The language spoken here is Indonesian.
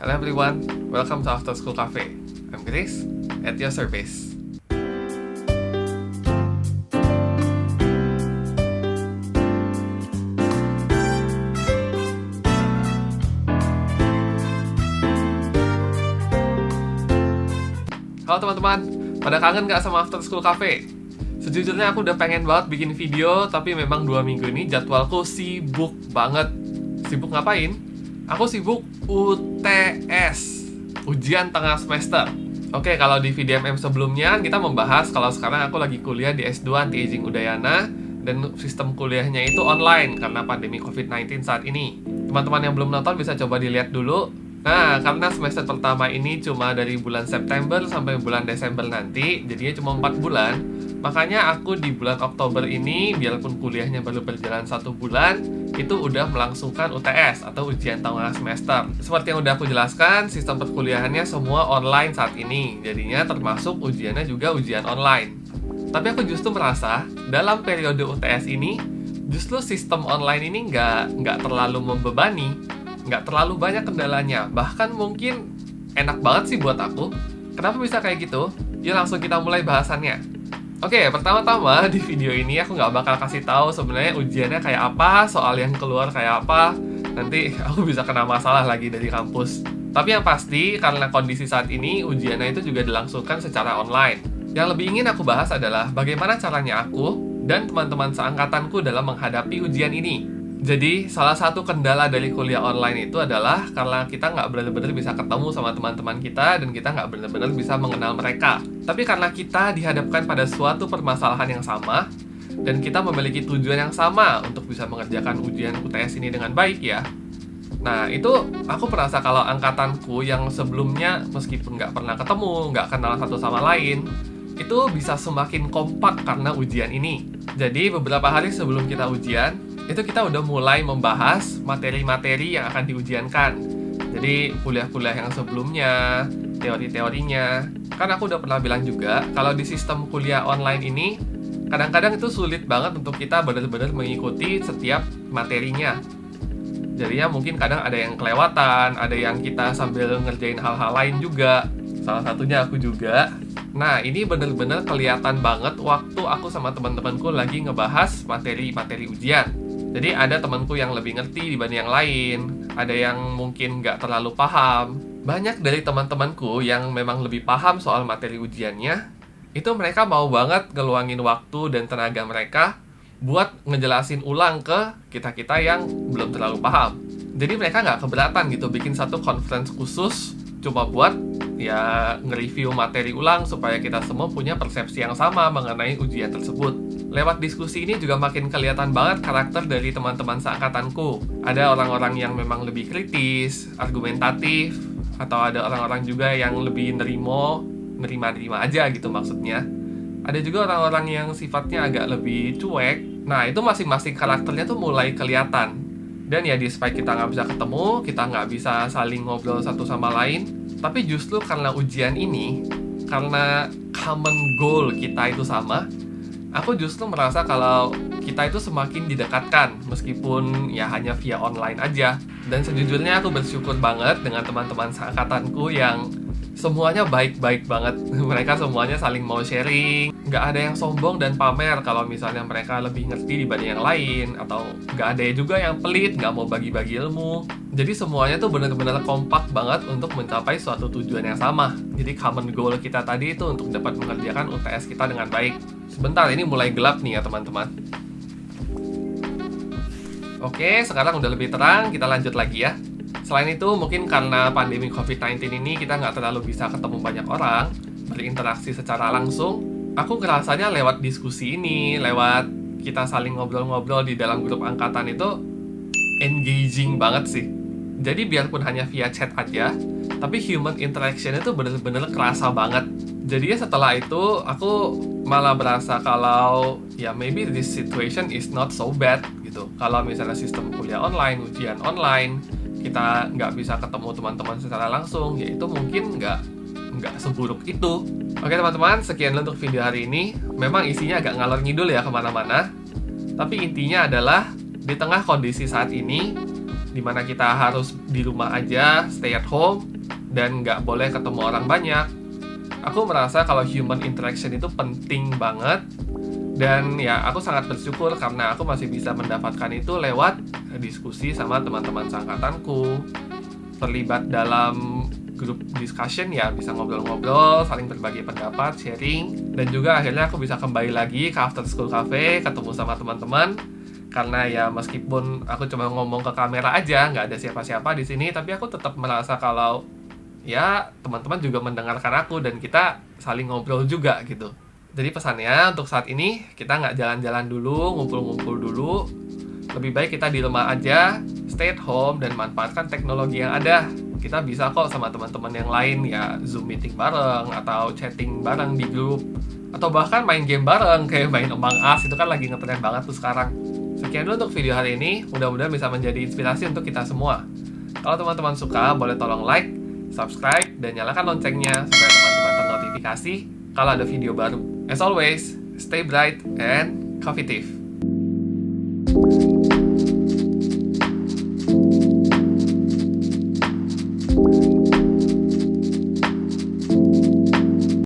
Hello everyone, welcome to After School Cafe. I'm Chris, at your service. Halo teman-teman, pada kangen gak sama After School Cafe? Sejujurnya aku udah pengen banget bikin video, tapi memang 2 minggu ini jadwalku sibuk banget. Sibuk ngapain? Aku sibuk UTS, ujian tengah semester. Oke, kalau di VDMM sebelumnya kita membahas kalau sekarang aku lagi kuliah di S2 Anti-Aging Udayana dan sistem kuliahnya itu online karena pandemi COVID-19 saat ini. Teman-teman yang belum nonton bisa coba dilihat dulu. Nah, karena semester pertama ini cuma dari bulan September sampai bulan Desember nanti, jadinya cuma 4 bulan. Makanya aku di bulan Oktober ini, biarpun kuliahnya baru berjalan 1 bulan, itu udah melangsungkan UTS atau ujian tengah semester. Seperti yang udah aku jelaskan, sistem perkuliahannya semua online saat ini. Jadinya termasuk ujiannya juga ujian online. Tapi aku justru merasa, dalam periode UTS ini, justru sistem online ini nggak terlalu membebani, nggak terlalu banyak kendalanya. Bahkan mungkin enak banget sih buat aku. Kenapa bisa kayak gitu? Yuk langsung kita mulai bahasannya. Oke, pertama-tama di video ini aku nggak bakal kasih tahu sebenarnya ujiannya kayak apa, soal yang keluar kayak apa. Nanti aku bisa kena masalah lagi dari kampus. Tapi yang pasti, karena kondisi saat ini, ujiannya itu juga dilangsungkan secara online. Yang lebih ingin aku bahas adalah bagaimana caranya aku dan teman-teman seangkatanku dalam menghadapi ujian ini. Jadi, salah satu kendala dari kuliah online itu adalah karena kita nggak benar-benar bisa ketemu sama teman-teman kita dan kita nggak benar-benar bisa mengenal mereka. Tapi karena kita dihadapkan pada suatu permasalahan yang sama dan kita memiliki tujuan yang sama untuk bisa mengerjakan ujian UTS ini dengan baik ya. Nah, itu aku merasa kalau angkatanku yang sebelumnya meskipun nggak pernah ketemu, nggak kenal satu sama lain, itu bisa semakin kompak karena ujian ini. Jadi, beberapa hari sebelum kita ujian, itu kita udah mulai membahas materi-materi yang akan diujiankan. Jadi kuliah-kuliah yang sebelumnya, teori-teorinya. Kan aku udah pernah bilang juga, kalau di sistem kuliah online ini, kadang-kadang itu sulit banget untuk kita benar-benar mengikuti setiap materinya. Jadinya mungkin kadang ada yang kelewatan, ada yang kita sambil ngerjain hal-hal lain juga. Salah satunya aku juga. Nah, ini benar-benar kelihatan banget waktu aku sama teman-temanku lagi ngebahas materi-materi ujian. Jadi ada temanku yang lebih ngerti dibanding yang lain, ada yang mungkin nggak terlalu paham. Banyak dari teman-temanku yang memang lebih paham soal materi ujiannya, itu mereka mau banget ngeluangin waktu dan tenaga mereka buat ngejelasin ulang ke kita-kita yang belum terlalu paham. Jadi mereka nggak keberatan gitu bikin satu conference khusus cuma buat ya nge-review materi ulang supaya kita semua punya persepsi yang sama mengenai ujian tersebut. Lewat diskusi ini juga makin kelihatan banget karakter dari teman-teman seangkatanku. Ada orang-orang yang memang lebih kritis, argumentatif, atau ada orang-orang juga yang lebih nerima-nerima aja gitu maksudnya. Ada juga orang-orang yang sifatnya agak lebih cuek. Nah, itu masing-masing karakternya tuh mulai kelihatan. Dan ya despite kita nggak bisa ketemu, kita nggak bisa saling ngobrol satu sama lain, tapi justru karena ujian ini, karena common goal kita itu sama, aku justru merasa kalau kita itu semakin didekatkan, meskipun ya hanya via online aja. Dan sejujurnya aku bersyukur banget dengan teman-teman seangkatanku yang semuanya baik-baik banget. Mereka semuanya saling mau sharing, nggak ada yang sombong dan pamer kalau misalnya mereka lebih ngerti dibanding yang lain, atau nggak ada juga yang pelit, nggak mau bagi-bagi ilmu. Jadi semuanya tuh benar-benar kompak banget untuk mencapai suatu tujuan yang sama. Jadi common goal kita tadi itu untuk dapat mengerjakan UTS kita dengan baik. Sebentar, ini mulai gelap nih ya teman-teman. Oke, sekarang udah lebih terang, kita lanjut lagi ya. Selain itu, mungkin karena pandemi COVID-19 ini kita nggak terlalu bisa ketemu banyak orang, berinteraksi secara langsung, aku ngerasanya lewat diskusi ini, lewat kita saling ngobrol-ngobrol di dalam grup angkatan itu engaging banget sih. Jadi biarpun hanya via chat aja, tapi human interaction itu bener-bener kerasa banget. Jadi setelah itu, aku malah berasa kalau ya maybe this situation is not so bad gitu. Kalau misalnya sistem kuliah online, ujian online, kita nggak bisa ketemu teman-teman secara langsung, ya itu mungkin nggak seburuk itu. Oke teman-teman, sekian untuk video hari ini. Memang isinya agak ngalor ngidul ya kemana-mana, tapi intinya adalah di tengah kondisi saat ini, dimana kita harus di rumah aja, stay at home, dan nggak boleh ketemu orang banyak. Aku merasa kalau human interaction itu penting banget, dan ya aku sangat bersyukur karena aku masih bisa mendapatkan itu lewat diskusi sama teman-teman seangkatanku, terlibat dalam grup discussion, ya bisa ngobrol-ngobrol, saling berbagi pendapat, sharing, dan juga akhirnya aku bisa kembali lagi ke After School Cafe, ketemu sama teman-teman. Karena ya meskipun aku cuma ngomong ke kamera aja, nggak ada siapa-siapa di sini, tapi aku tetap merasa kalau ya teman-teman juga mendengarkan aku dan kita saling ngobrol juga gitu. Jadi pesannya untuk saat ini kita nggak jalan-jalan dulu, ngumpul-ngumpul dulu. Lebih baik kita di rumah aja, stay at home, dan manfaatkan teknologi yang ada. Kita bisa kok sama teman-teman yang lain ya Zoom meeting bareng, atau chatting bareng di grup, atau bahkan main game bareng kayak main Among Us, itu kan lagi ngetren banget tuh sekarang. Sekian dulu untuk video hari ini, mudah-mudahan bisa menjadi inspirasi untuk kita semua. Kalau teman-teman suka, boleh tolong like, subscribe, dan nyalakan loncengnya supaya teman-teman ternotifikasi kalau ada video baru. As always, stay bright and coffeetive.